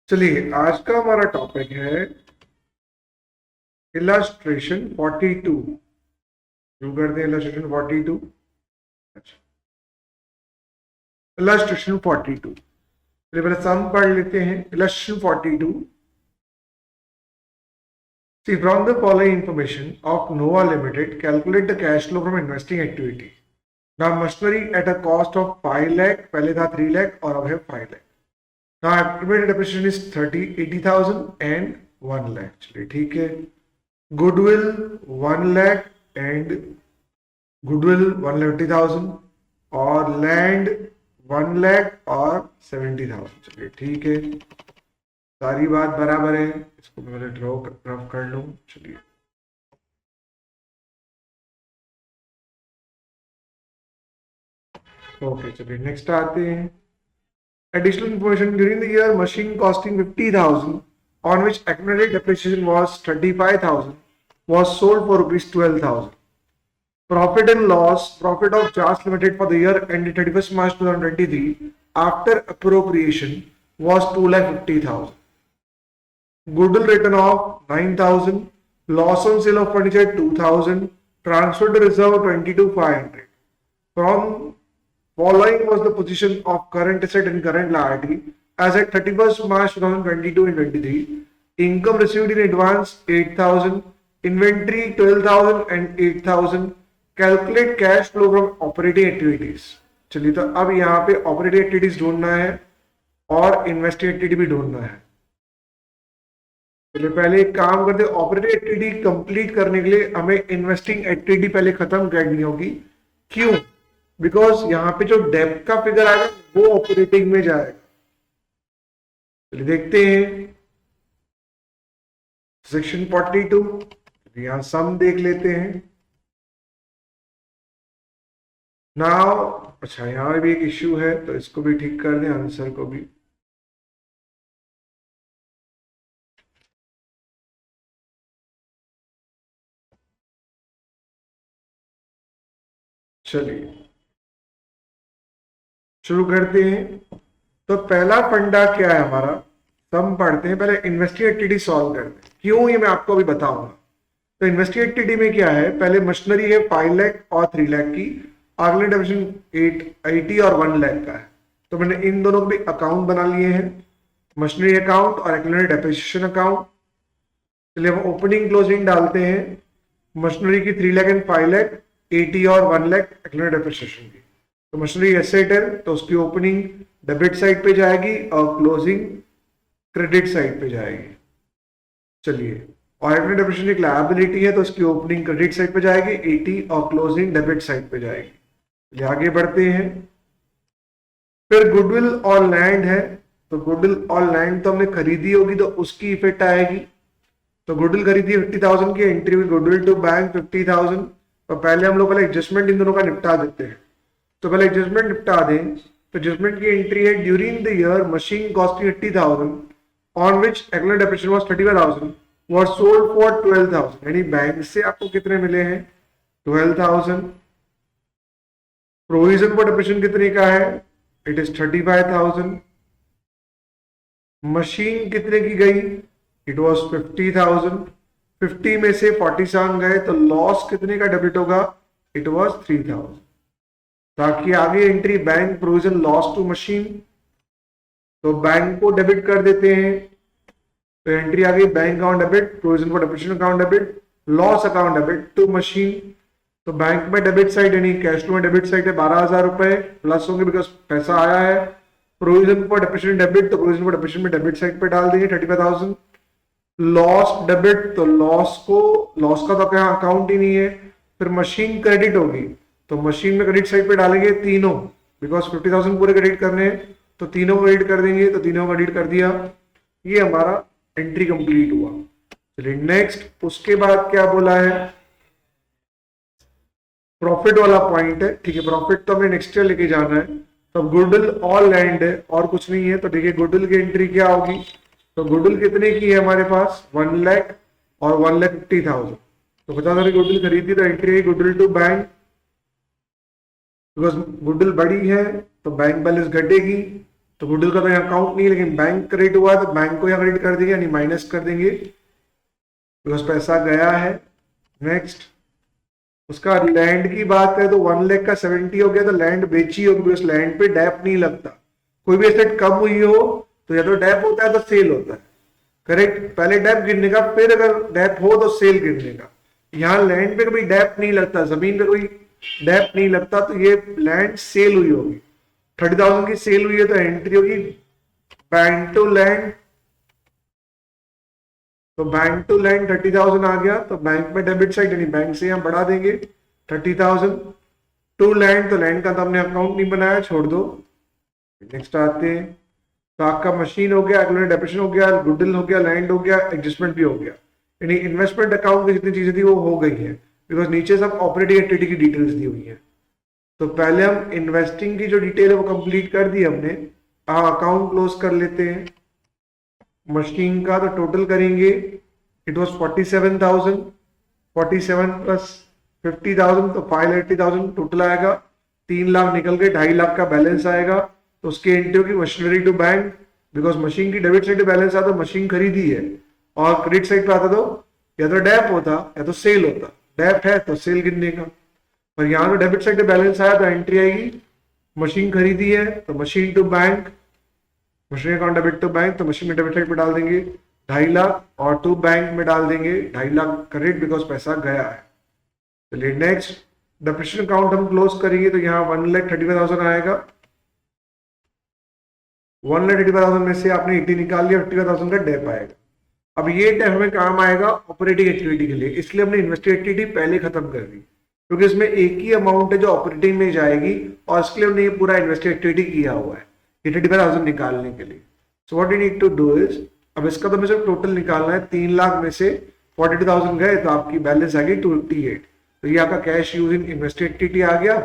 चलिए आज का हमारा टॉपिक है इलस्ट्रेशन 42। शुरू करते हैं इलस्ट्रेशन 42। अच्छा, इलस्ट्रेशन 42 चलिए पहले सम पढ़ लेते हैं। Illustration 42। See, from the following information of Nova Limited, calculate the cash flow from investing activity. Now machinery at a cost of 5 lakh, पहले था 3 lakh और अब है 5 lakh. Now estimated depreciation is 80,000 and 1 lakh. चलिए ठीक है. Goodwill 1 lakh and goodwill 1,50,000 और land 1 lakh और 70,000. चलिए ठीक है, सारी बात बराबर है। इसको मैं ड्रॉ रफ कर लूं। चलिए ओके, चलिए नेक्स्ट आते हैं। Additional information during the year machine costing 50,000 on which accumulated depreciation was 35,000 was sold for rupees 12,000. Profit and loss, profit of JAS Limited for the year ended 31st March 2023 after appropriation was 2,50,000. Goodwill written off 9,000, loss on sale of furniture 2,000, transfer to reserve 22,500. From following was the position of current asset and current liability as at 31st March 2022 and 23. Income received in advance 8,000, inventory 12,000 and 8,000. Calculate cash flow from operating activities. चलिए तो अब यहाँ पे operating activities ढूंढना है और investing activity भी ढूंढना है। चलिए पहले एक काम करते हैं, ऑपरेटिंग एक्टिविटी कंप्लीट करने के लिए हमें इन्वेस्टिंग एक्टिविटी पहले खत्म करनी होगी। क्यों? बिकॉज यहाँ पे जो डेब्ट का फिगर आएगा वो ऑपरेटिंग में जाएगा। चलिए देखते हैं सेक्शन 42। यहां सम देख लेते हैं। नाउ अच्छा, यहां भी एक इश्यू है तो इसको भी ठीक कर दें, आंसर को भी। चलिए शुरू करते हैं। तो पहला फंडा क्या है हमारा, सम पढ़ते हैं। पहले इन्वेस्टिंग एक्टिविटी सॉल्व करते हैं। क्यों, ये मैं आपको अभी बताऊंगा। तो इन्वेस्टिंग एक्टिविटी में क्या है, पहले मशीनरी है 5 लाख और 3 लाख की, अगले डिविजन 80 और 1 लाख का है। तो मैंने इन दोनों को भी अकाउंट बना लिए हैं, मशीनरी अकाउंट और एक्यूमुलेटेड डेप्रिसिएशन अकाउंट। चलिए हम ओपनिंग क्लोजिंग डालते हैं। मशीनरी की 3 लाख एंड 5 लाख, 80 और 1 लाख एक्यूमुलेटेड डेप्रिसिएशन की। तो मशीनरी एसेट है तो उसकी ओपनिंग डेबिट साइड पे जाएगी और क्लोजिंग क्रेडिट साइड पे जाएगी। चलिए, और एक्यूमुलेटेड डेप्रिसिएशन एक लायबिलिटी है तो उसकी ओपनिंग क्रेडिट साइड पे जाएगी 80 और क्लोजिंग डेबिट साइड पे जाएगी। चलिए आगे बढ़ते हैं। फिर गुडविल और लैंड है, तो गुडविल और लैंड तो हमने खरीदी होगी तो उसकी इफेक्ट आएगी। तो गुडविल खरीदी 50,000 की, एंट्री हुई गुडविल टू बैंक 50,000। तो पहले हम लोग पहले एडजस्टमेंट इन दोनों का निपटा देते हैं। तो पहले एडजस्टमेंट निपटा दें। तो एडजस्टमेंट की एंट्री है during the year machine costing 80,000 on which accumulated depreciation was 35,000 was sold for 12,000। यानी बैंक से आपको कितने मिले हैं, 12,000। प्रोविजन फॉर डेप्रिसिएशन कितने का है, इट इज 35,000। मशीन कितने की गई, इट वॉज 50,000। 50 में से 47 गए तो लॉस कितने का डेबिट होगा, इट वॉज 3,000। ताकि आगे entry bank provision loss to machine, तो बैंक को डेबिट कर देते हैं। तो एंट्री आ गई bank account debit, provision for depreciation account debit, loss account debit to machine. तो बैंक में डेबिट साइड यानी कैश फ्लो में डेबिट साइड है 12,000 रुपए प्लस होंगे बिकॉज पैसा आया है। प्रोविजन फॉर डेप्रिसिएशन डेबिट, तो प्रोविजन फॉर डेप्रिसिएशन में डेबिट साइड पे डाल देंगे 35,000। लॉस डेबिट, तो लॉस का तो क्या अकाउंट ही नहीं है। फिर मशीन क्रेडिट होगी तो मशीन में क्रेडिट साइड पे डालेंगे तीनों, बिकॉज 50,000 पूरे क्रेडिट करने हैं तो तीनों को क्रेडिट कर देंगे। तो तीनों को क्रेडिट कर दिया, ये हमारा एंट्री कंप्लीट हुआ। चलिए नेक्स्ट, उसके बाद क्या बोला है, प्रॉफिट वाला पॉइंट है। ठीक है, प्रॉफिट तो हमें नेक्स्ट ईयर लेके जाना है। तो गुडविल और लैंड है और कुछ नहीं है। तो देखिए गुडविल की एंट्री क्या होगी, तो गुडविल कितने की है हमारे पास, 1 लाख और 1,50,000। तो 50,000 की गुडविल खरीदी तो एंट्री है goodwill to bank, because goodwill बड़ी है तो बैंक बैलेंस घटेगी। तो गुडविल का तो यहाँ काउंट नहीं, लेकिन बैंक क्रेडिट हुआ है तो बैंक को यहाँ क्रेडिट कर देंगे, यानी माइनस कर देंगे बिकॉज पैसा गया है। नेक्स्ट, उसका लैंड की बात करें तो 1 लाख का 70 हो गया, तो लैंड बेची होगी बिकॉज लैंड पे डैप नहीं लगता। कोई भी एसेट कम हुई हो तो या तो डैप होता है तो सेल होता है, करेक्ट। पहले डैप गिरने का, फिर अगर डैप हो तो सेल गिरने का। यहाँ लैंड पे कभी डैप नहीं लगता, जमीन पे कोई डैप नहीं लगता, तो ये लैंड सेल हुई होगी। 30,000 की सेल हुई है तो एंट्री होगी बैंक टू लैंड, तो बैंक टू लैंड 30,000 आ गया, तो बैंक में डेबिट साइड यानी बैंक से हम बढ़ा देंगे 30,000 टू लैंड, तो लैंड का तो हमने अकाउंट नहीं बनाया, छोड़ दो। नेक्स्ट आते हैं, तो आपका मशीन हो गया, डेप्रिसिएशन हो गया, गुडविल हो गया, लैंड हो गया, एडजस्टमेंट भी हो गया, यानी इन्वेस्टमेंट अकाउंट में जितनी चीजें थी वो हो गई है बिकॉज नीचे सब ऑपरेटिंग एक्टिविटी की डिटेल्स दी हुई है। तो पहले हम इन्वेस्टिंग की जो डिटेल है वो कंप्लीट कर दी हमने, अकाउंट क्लोज कर लेते हैं। मशीन का तो टोटल करेंगे, इट वॉज 47,000, 47 प्लस 50,000 तो 580,000 टोटल आएगा। 3 लाख निकल के 2.5 लाख का बैलेंस आएगा, तो उसकी एंट्री होगी machinery to bank, because machine की डेबिट साइड बैलेंस आता तो मशीन खरीदी है, और क्रेडिट साइड पे आता तो या तो डैप होता या तो सेल होता। डैप है तो सेल गिनने का, पर यहाँ तो डेबिट साइड पे बैलेंस आया तो एंट्री आएगी मशीन खरीदी है तो machine to bank, machine account debit to bank, तो मशीन में डेबिट साइड पे डाल देंगे 2.5 लाख और टू बैंक में डाल देंगे 2.5 लाख क्रेडिट बिकॉज पैसा गया है। चलिए नेक्स्ट, डेप्रिसिएशन अकाउंट हम क्लोज करेंगे तो यहाँ 1,35,000 आएगा। 1,35,000 में से आपने 80 निकाल लिया, 55,000 का डेप आएगा। अब ये डेप हमें काम आएगा ऑपरेटिंग एक्टिविटी के लिए, इसलिए हमने इन्वेस्टिंग एक्टिविटी पहले खत्म कर दी क्योंकि इसमें एक ही अमाउंट है जो ऑपरेटिंग में जाएगी, और इसके लिए हमने ये पूरा इन्वेस्टिंग एक्टिविटी किया हुआ है 35,000 निकालने के लिए। So what you need to do is, अब इसका तो मुझे टोटल निकालना है, 3 लाख में से 42,000 गए तो आपकी बैलेंस आ गई 258, तो ये आपका cash use in investing activity आ गया।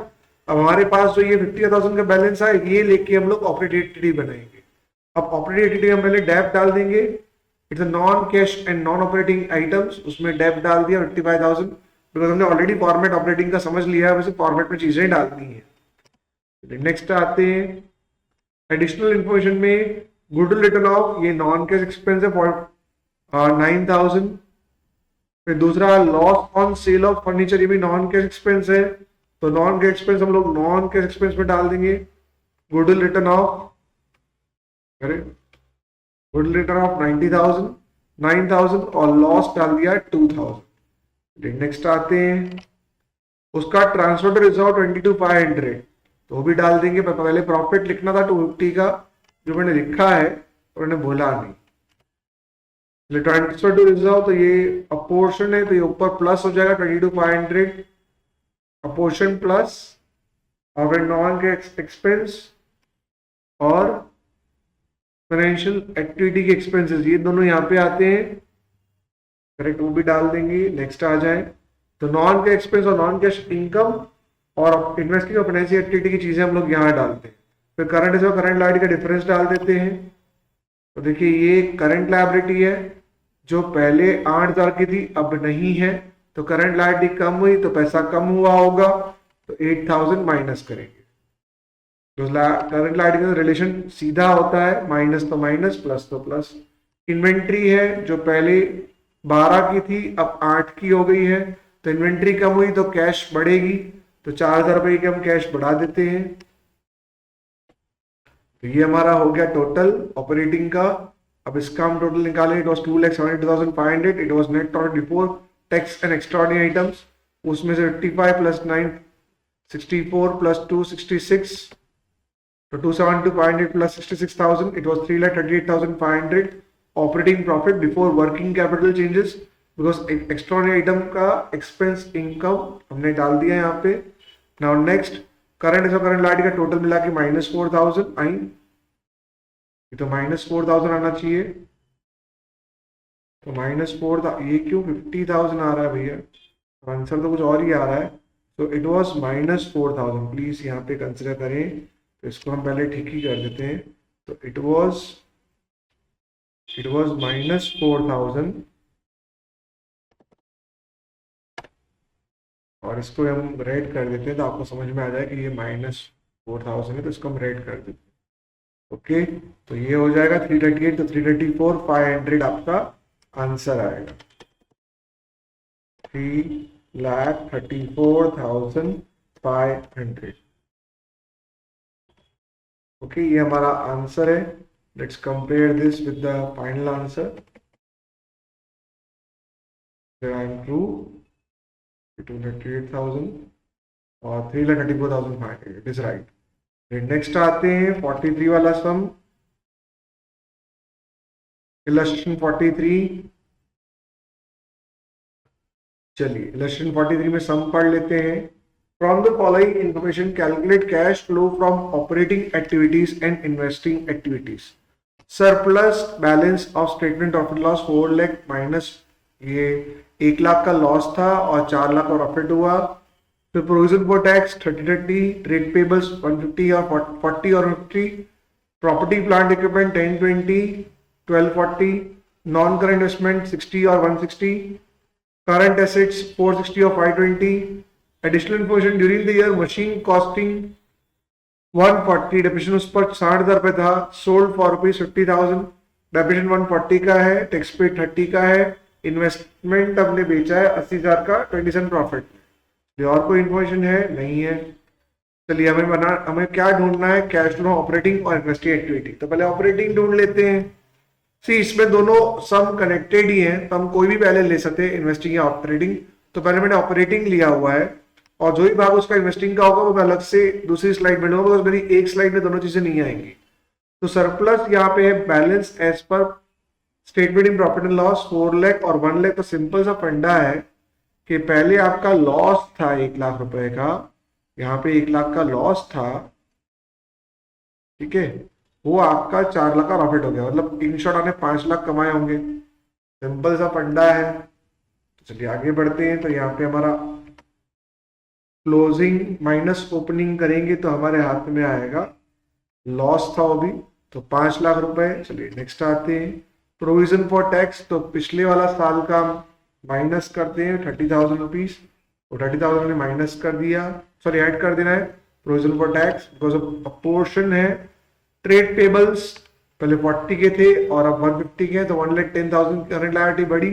अब हमारे पास जो ये 50,000 का बैलेंस है ये लेके हम लोग ऑपरेटिंग एक्टिविटी बनाएंगे। अब ऑपरेटिंग एक्टिविटी हम पहले डेप डाल देंगे, it's non cash and non operating items, उसमें डेप डाल दिया 55,000 बिकॉज हमने ऑलरेडी फॉर्मेट ऑपरेटिंग का समझ लिया है, वैसे फॉर्मेट में चीजें डालनी है। नेक्स्ट आते हैं एडिशनल इंफॉर्मेशन में, गुडविल रिटर्न ऑफ, ये नॉन कैश एक्सपेंस है फॉर 9,000। फिर दूसरा loss on sale of furniture, ये भी नॉन कैश एक्सपेंस है, तो नॉन कैश एक्सपेंस हम लोग नॉन कैश एक्सपेंस में डाल देंगे। गुडविल रिटर्न ऑफ, अरे गुडविल रिटर्न ऑफ 90,000, 9,000 और लॉस डाल दिया 2,000। नेक्स्ट आते हैं, उसका ट्रांसफर टू रिजर्व 22,500, तो वो भी डाल देंगे, पर पहले प्रॉफिट लिखना था 250 का, जो मैंने लिखा है और मैंने बोला नहीं। ट्रांसफर टू रिजर्व तो ये अपोर्शन है, तो ये ऊपर प्लस हो जाएगा 22,500 अपोर्शन प्लस, और फिर नॉन कैश एक्सपेंस और फाइनेंशियल एक्टिविटी के एक्सपेंसेस, ये दोनों यहाँ पे आते हैं, करेक्ट, वो भी डाल देंगे। नेक्स्ट आ जाए तो नॉन कैश एक्सपेंस और नॉन कैश इनकम और इन्वेस्टिंग और फाइनेंशियल एक्टिविटी की चीजें हम लोग यहाँ डालते हैं। फिर करंट एसेट और करंट लायबिलिटी का डिफरेंस डाल देते हैं। तो देखिए ये करंट लायबिलिटी है जो पहले 8,000 की थी अब नहीं है, तो करंट लायबिलिटी कम हुई तो पैसा कम हुआ होगा, तो 8,000 माइनस करेंगे। तो करंट लायबिलिटी का रिलेशन सीधा होता है, माइनस तो माइनस प्लस तो प्लस। इन्वेंट्री है जो पहले 12 की थी अब 8 की हो गई है, तो इन्वेंट्री कम हुई तो कैश बढ़ेगी, तो 4,000 रुपए की हम कैश बढ़ा देते हैं। तो ये हमारा हो गया टोटल ऑपरेटिंग का। अब इसका हम टोटल निकालें, it was 2,72,500, it was net profit before tax and extraordinary items, उसमें से 55 प्लस 9 64 प्लस 2 66, तो 272,500 plus 66,000, it was 3,38,500 operating profit before working capital changes, because extraordinary item का एक्सपेंस इनकम हमने डाल दिया यहाँ पे। नाउ नेक्स्ट, करंट और करंट लायबिलिटी का टोटल मिला के -4,000 आई, तो -4,000 आना चाहिए, तो -4, ये क्यों 50,000 आ रहा है भैया, आंसर तो कुछ और ही आ रहा है। तो इट वॉज -4,000, प्लीज यहाँ पे कंसिडर करें, तो इसको हम पहले ठीक ही कर देते हैं। तो इट वॉज -4,000, और इसको हम रेड कर देते हैं तो आपको समझ में आ जाए कि ये -4,000 है, तो इसको हम रेड कर देते हैं। ओके, तो ये हो जाएगा 338 तो 334, 500 आपका आंसर आएगा। 3,34,500। ओके, ये हमारा आंसर है। Let's compare this with the final answer. True 238,000 और 3,34,500, इट इज राइट। नेक्स्ट आते हैं 43 वाला सम, इलस्ट्रेशन 43। चलिए इलस्ट्रेशन 43 में सम पढ़ लेते हैं। From the following information calculate cash flow from operating activities and investing activities. Surplus balance of statement of loss 4 lakh minus, ये 1 लाख का लॉस था और 4 लाख का प्रॉफिट हुआ। फिर provision for tax 30, trade payables 150 और 40 और 50, property plant equipment 1020, 1240, non current investment 60 और 160, करंट एसेट्स 460 और 520, additional information during the year machine costing 140, depreciation उस पर 60,000 रुपए था, सोल्ड फॉर ₹50,000, डेप्रिसिएशन 140 का है, टैक्स पे 30 का है, इन्वेस्टमेंट हमने बेचा है 80,000 का, 20% प्रॉफिट। और कोई इन्फॉर्मेशन है नहीं है। चलिए हमें क्या ढूंढना है, कैश फ्लो ऑपरेटिंग और इन्वेस्टिंग एक्टिविटी। तो पहले ऑपरेटिंग ढूंढ लेते हैं। सी इसमें दोनों सम कनेक्टेड ही हैं, तो हम कोई भी पहले ले सकते हैं, इन्वेस्टिंग या ऑपरेटिंग। तो पहले मैंने ऑपरेटिंग लिया हुआ है और जो ही भाग उसका इन्वेस्टिंग का होगा वो मैं अलग से दूसरी स्लाइड में लूंगा, मेरी एक स्लाइड में दोनों चीजें नहीं आएंगी। तो सरप्लस यहाँ पे है balance as per statement in profit and loss 4 lakh और 1 लाख। तो सिंपल सा फंडा है कि पहले आपका लॉस था 1 लाख रुपए का, यहाँ पे 1 लाख का लॉस था, ठीक है, वो आपका 4 लाख का प्रॉफिट हो गया, मतलब इन शॉर्ट आपने 5 लाख कमाए होंगे। सिंपल सा फंडा है। तो चलिए आगे बढ़ते हैं। तो यहाँ पे हमारा क्लोजिंग माइनस ओपनिंग करेंगे तो हमारे हाथ में आएगा, लॉस था वो भी, तो 5 लाख रुपए। चलिए नेक्स्ट आते हैं प्रोविजन फॉर टैक्स। तो पिछले वाला साल का माइनस करते हैं 30,000 रुपीज, तो 30,000 ने माइनस कर दिया, सॉरी ऐड कर देना है provision for tax, because of portion है। ट्रेड पेबल्स पहले 40 के थे और अब 150 के हैं, तो 1,10,000 करंट लायबिलिटी बढ़ी,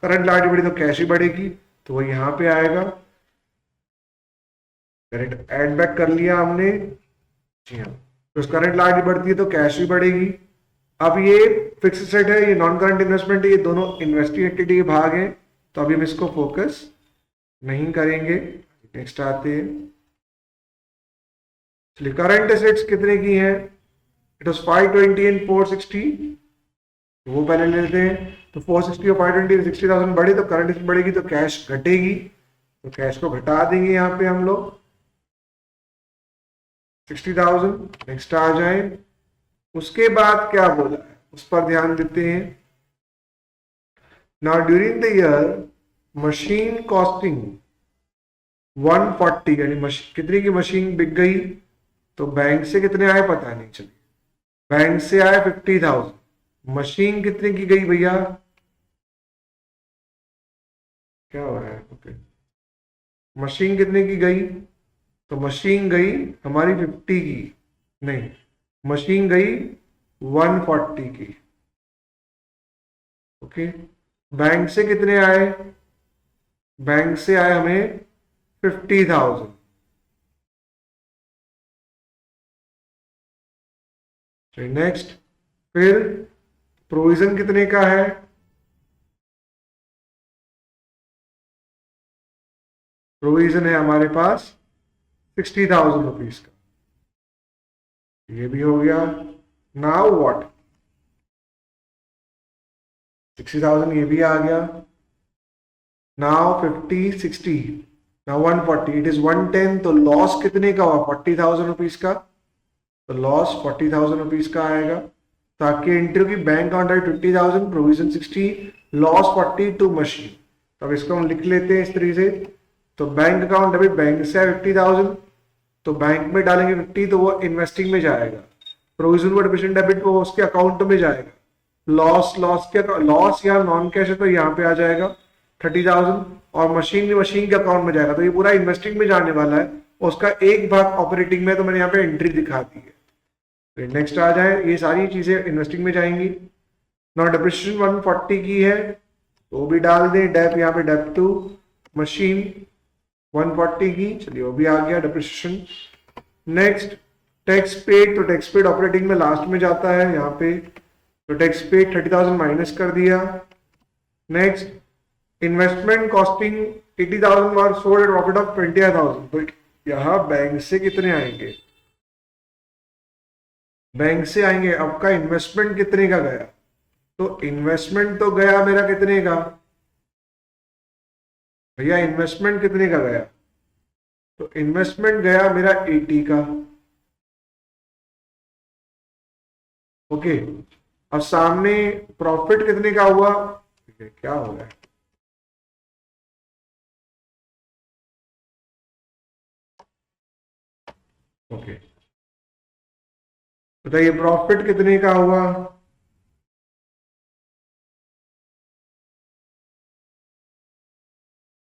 करंट लायबिलिटी बढ़ी तो कैश ही बढ़ेगी, तो वो यहाँ पे आएगा। करेक्ट, ऐड बैक कर लिया हमने, जी हाँ। तो करंट लायबिलिटी बढ़ती है तो कैश भी बढ़ेगी। अब ये फिक्स एसेट है, ये नॉन करंट इन्वेस्टमेंट है, ये दोनों इन्वेस्टिंग एक्टिविटी के भाग हैं, तो अभी हम इसको फोकस नहीं करेंगे। नेक्स्ट आते हैं। चलिए करंट एसेट्स कितने की है, इट वाज 520 एंड 460, वो पहले ले लेते हैं। तो 460 और 520 60,000 बढ़े तो करंट एसेट बढ़ेगी तो कैश घटेगी, तो कैश को घटा देंगे यहाँ पे हम लोग 60,000। नेक्स्ट आ जाए, उसके बाद क्या बोला है उस पर ध्यान देते हैं। Now during the year machine costing 140, यानी कितनी की मशीन बिक गई, तो बैंक से कितने आए पता नहीं, चलिए बैंक से आए 50,000, मशीन कितने की गई भैया, क्या हो रहा है, ओके, मशीन कितने की गई, तो मशीन गई हमारी 50 की, नहीं मशीन गई 140 की, ओके। बैंक से कितने आए, बैंक से आए हमें 50,000, नेक्स्ट। फिर प्रोविजन कितने का है, प्रोविजन है हमारे पास 60,000 रुपीज का, ये भी हो गया। नाउ व्हाट, 60,000 ये भी आ गया। नाउ 50 60, नाउ 140, इट इज 110, तो लॉस कितने का हुआ 40,000 रुपीज का, तो लॉस 40,000 रुपीज का आएगा। ताकि एंट्री की बैंक अकाउंट है 50,000, प्रोविजन 60, लॉस 40 टू मशीन। तो अब इसको हम लिख लेते हैं इस तरीके से। तो बैंक अकाउंट अभी बैंक से है 50,000, तो बैंक में डालेंगे 50 तो वो इन्वेस्टिंग में जाएगा, प्रोविजन को डेबिट डेबिट वो उसके अकाउंट में जाएगा। लॉस क्या, लॉस या नॉन कैश है तो यहाँ पे आ जाएगा 30,000, और मशीन के अकाउंट में जाएगा, तो ये पूरा इन्वेस्टिंग में जाने वाला है, उसका एक भाग ऑपरेटिंग में, तो मैंने यहाँ पे एंट्री दिखा दी है। नेक्स्ट आ जाए, ये सारी चीजें इन्वेस्टिंग में जाएंगी। ना डिप्रिसिएशन 140 की है तो भी डाल दें, डेप यहाँ पे डेप टू मशीन 140 की, चलिए वो भी आ गया डिप्रिसिएशन। नेक्स्ट टैक्स पेड, तो टैक्स पेड ऑपरेटिंग में लास्ट में जाता है यहाँ पे, तो टैक्स पेड 30,000 माइनस कर दिया। नेक्स्ट इन्वेस्टमेंट कॉस्टिंग 80,000 और सोल्ड एट प्रॉफिट ऑफ 25,000, तो यहाँ बैंक से कितने आएंगे, बैंक से आएंगे आपका इन्वेस्टमेंट कितने का गया, तो इन्वेस्टमेंट तो गया मेरा कितने का भैया, इन्वेस्टमेंट कितने का गया, तो इन्वेस्टमेंट गया मेरा 80 का। ओके, अब सामने प्रॉफिट कितने का हुआ, क्या हो रहा है, ओके बताइए प्रॉफिट कितने का हुआ,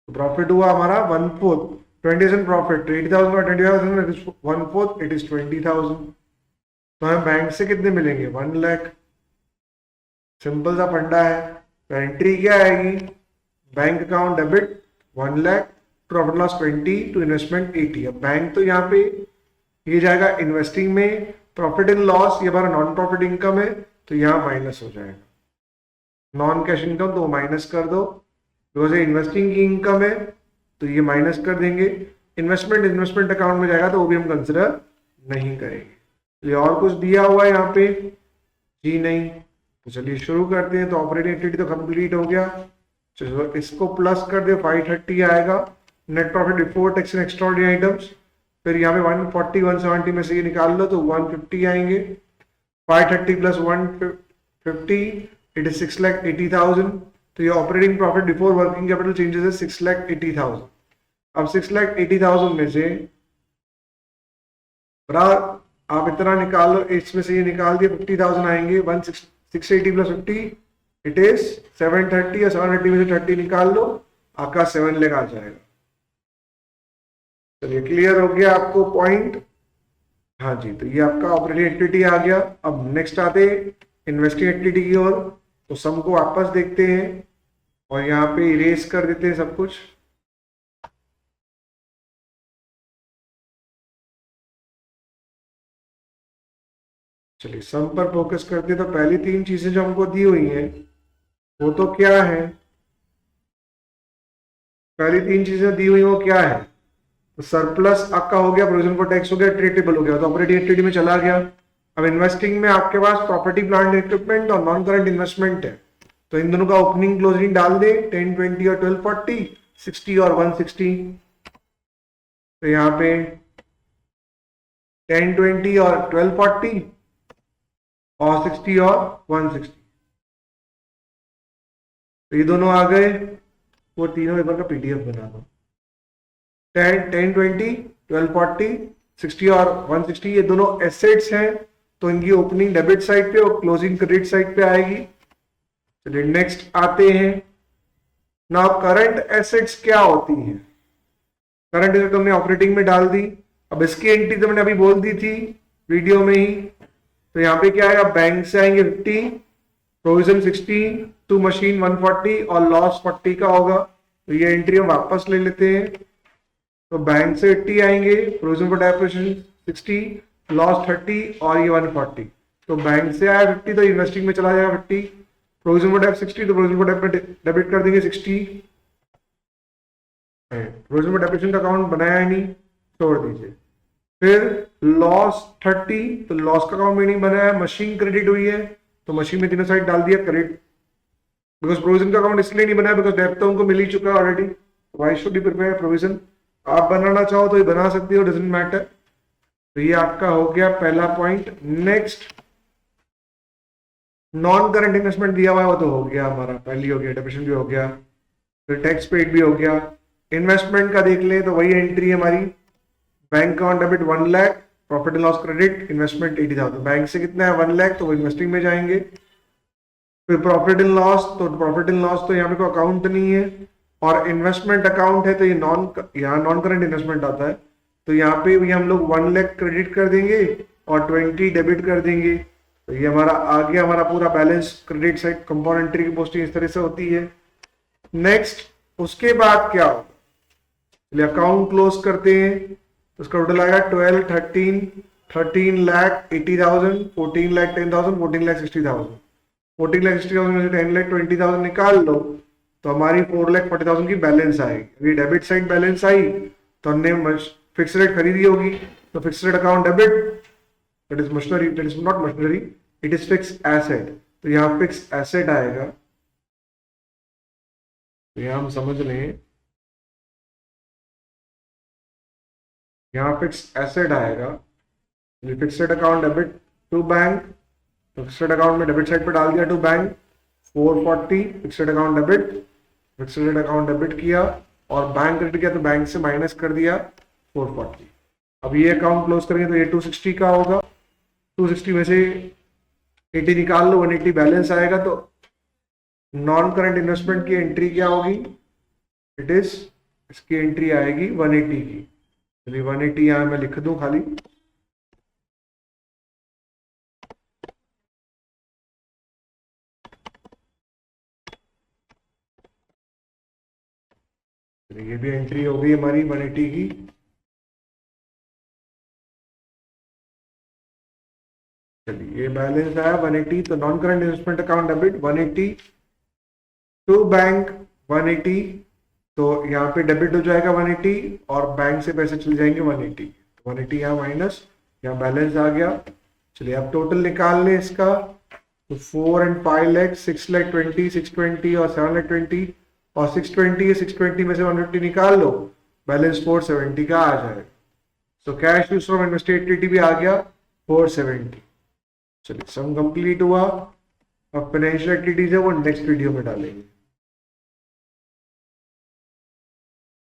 प्रॉफिट हुआ हमारा 1/4, 20,000 प्रॉफिट, 80,000 और 20,000 1/4, इट इज 20,000। तो हमें बैंक से कितने मिलेंगे, 1 लाख। सिंपल सा फंडा है। तो एंट्री क्या आएगी, bank account debit 1 lakh, profit loss 20 to investment 80। अब बैंक तो यहाँ पे ये जाएगा इन्वेस्टिंग में, प्रॉफिट इन लॉस ये हमारा नॉन प्रॉफिट इनकम है तो यहाँ माइनस हो जाएगा, नॉन कैश इनकम तो माइनस कर दो, बिकॉज ये इन्वेस्टिंग की इनकम है तो ये माइनस कर देंगे। इन्वेस्टमेंट अकाउंट में जाएगा तो वो भी हम कंसिडर नहीं करेंगे। ये और कुछ दिया हुआ है यहाँ पे, जी नहीं, तो चलिए शुरू करते हैं। तो ऑपरेटिंग एक्टिविटी तो कंप्लीट हो गया, चलो इसको प्लस कर दे, 530 आएगा net profit before tax and extraordinary items. फिर यहाँ पे 140 170 में से ये निकाल लो तो 150 आएंगे, 530 प्लस 150 इट इज 6,80,000। तो ये operating profit before working capital changes है 6,80,000। अब 6,80,000 में से आप इतना निकाल लो, इसमें से ये निकाल दिए 50,000 आएंगे, 680 प्लस 50 इट इज 730, और 730 में से 30 निकाल लो, आपका 7 लाख आ जाएगा। चलिए क्लियर हो गया आपको पॉइंट, हाँ जी। तो ये आपका ऑपरेटिंग एक्टिविटी आ गया। अब नेक्स्ट आते इन्वेस्टिंग एक्टिविटी की ओर। तो सम को वापस देखते हैं और यहाँ पे इरेज कर देते हैं सब कुछ। चलिए सम पर फोकस करते हैं। तो पहली 3 चीजें जो हमको दी हुई हैं वो तो क्या है, पहली 3 चीजें दी हुई वो क्या है, तो सरप्लस आपका हो गया, प्रोविजन फॉर टैक्स हो गया, ट्रेड टेबल हो गया, तो ऑपरेटिंग एक्टिविटी में चला गया। अब इन्वेस्टिंग में आपके पास प्रॉपर्टी प्लांट इक्विपमेंट और नॉन करंट इन्वेस्टमेंट है, तो इन दोनों का ओपनिंग क्लोजिंग डाल दे, 10 20 और 1240, 60 और 160। तो यहाँ पे 10 20 और 1240 और 60 और 160, तो ये दोनों आ गए। वो तीनों पेपर का पीडीएफ बना दो, 10 20 1240 60 और 160 ये दोनों एसेट्स हैं, तो इनकी ओपनिंग डेबिट साइड पे और क्लोजिंग क्रेडिट साइड पे आएगी। चलिए नेक्स्ट आते हैं। नाउ करंट एसेट्स क्या होती हैं, करंट एसेट हमने ऑपरेटिंग में डाल दी। अब इसकी एंट्री तो मैंने अभी बोल दी थी वीडियो में ही। तो यहाँ पे क्या है, बैंक से आएंगे 50, प्रोविजन 60 टू मशीन 140 और लॉस 40 का होगा, तो ये एंट्री हम वापस ले लेते हैं। तो बैंक से 80 आएंगे, प्रोविजन फॉर डेप्रिसिएशन 60, लॉस 30 और ये 140। तो बैंक से आया 50 तो इन्वेस्टिंग में चला जाएगा 50, प्रोविजन फॉर डेप 60 तो प्रोविजन फॉर डेप डेबिट कर देंगे 60। प्रोविजन फॉर डेप्रिसिएशन का अकाउंट बनाया ही नहीं, छोड़ दीजिए। फिर लॉस 30, तो लॉस का अकाउंट में नहीं बनाया, मशीन क्रेडिट हुई है तो मशीन में तीनों साइड डाल दिया क्रेडिट, बिकॉज प्रोविजन का अकाउंट इसलिए नहीं बनाया बिकॉज डेप तो उनको मिल ही चुका है already, why should you prepare provision. आप बनाना चाहो तो ये बना सकती हो, डजंट मैटर। तो ये आपका हो गया पहला point. Next non current investment दिया हुआ है वो तो हो गया हमारा, पहली हो गया, डेप्रिसिएशन भी हो गया, फिर टैक्स पेड भी हो गया। इन्वेस्टमेंट का देख ले तो वही एंट्री है हमारी, bank account debit 1 lakh, profit and loss credit, investment 80,000। Bank से कितना है 1 लाख, तो वो इन्वेस्टिंग में जाएंगे। फिर प्रॉफिट एंड लॉस, तो प्रॉफिट एंड लॉस तो यहाँ पे कोई अकाउंट नहीं है, और इन्वेस्टमेंट अकाउंट है तो ये यहाँ नॉन करंट इन्वेस्टमेंट आता है, तो यहाँ पे भी हम लोग 1 लाख क्रेडिट कर देंगे और 20 डेबिट कर देंगे। तो ये हमारा आ गया, हमारा पूरा balance credit side compound entry की पोस्टिंग इस तरह से होती है। नेक्स्ट उसके बाद क्या होगा, चलिए अकाउंट क्लोज करते हैं। तो उसका टोटल आएगा 12, 13 लाख 80,000, 14 लाख 10,000, 14 लाख 60,000। 14 लाख 60,000 में से 10 लाख 20,000 निकाल लो तो हमारी 4 लाख 40,000 की बैलेंस आएगी। अभी डेबिट साइड बैलेंस आई तो हमने फिक्स रेट खरीदी होगी, तो fix rate account debit, that is machinery, that is not machinery, it is fix asset. तो यहाँ फिक्स एसेट आएगा, तो यहाँ हम समझ लें, यहाँ फिक्स एसेट आएगा। Fixed account debit to bank, तो फिक्स्ड अकाउंट में डेबिट साइड पे डाल दिया to bank 440, fixed account debit, fixed account debit किया और बैंक क्रेडिट किया तो बैंक से माइनस कर दिया 440। अब ये अकाउंट क्लोज करेंगे तो ये 260 का होगा, 260 में से 80 निकाल लो, 180 बैलेंस आएगा। तो नॉन करंट इन्वेस्टमेंट की एंट्री क्या होगी, इट इज, इसकी एंट्री आएगी 180 की। चलिए 180 यहाँ मैं लिख दूं खाली, ये भी एंट्री हो गई हमारी 180 की। चलिए ये बैलेंस आया 180, तो non current investment account debit 180 to bank 180, तो यहाँ पे डेबिट हो जाएगा 180 और बैंक से पैसे चले जाएंगे 180, 180 यहाँ माइनस, यहाँ बैलेंस आ गया। चलिए अब टोटल निकाल लें इसका, तो 4 and 5 लाख 6 लाख 20, 620 और 7 लाख 20 और 620 है, 620 में से 150 निकाल लो, बैलेंस 470 का आ जाएगा। तो cash use from invested activity भी आ गया 470। चलिए सम कंप्लीट हुआ। अब फाइनेंशियल एक्टिविटीज है वो नेक्स्ट वीडियो में डालेंगे।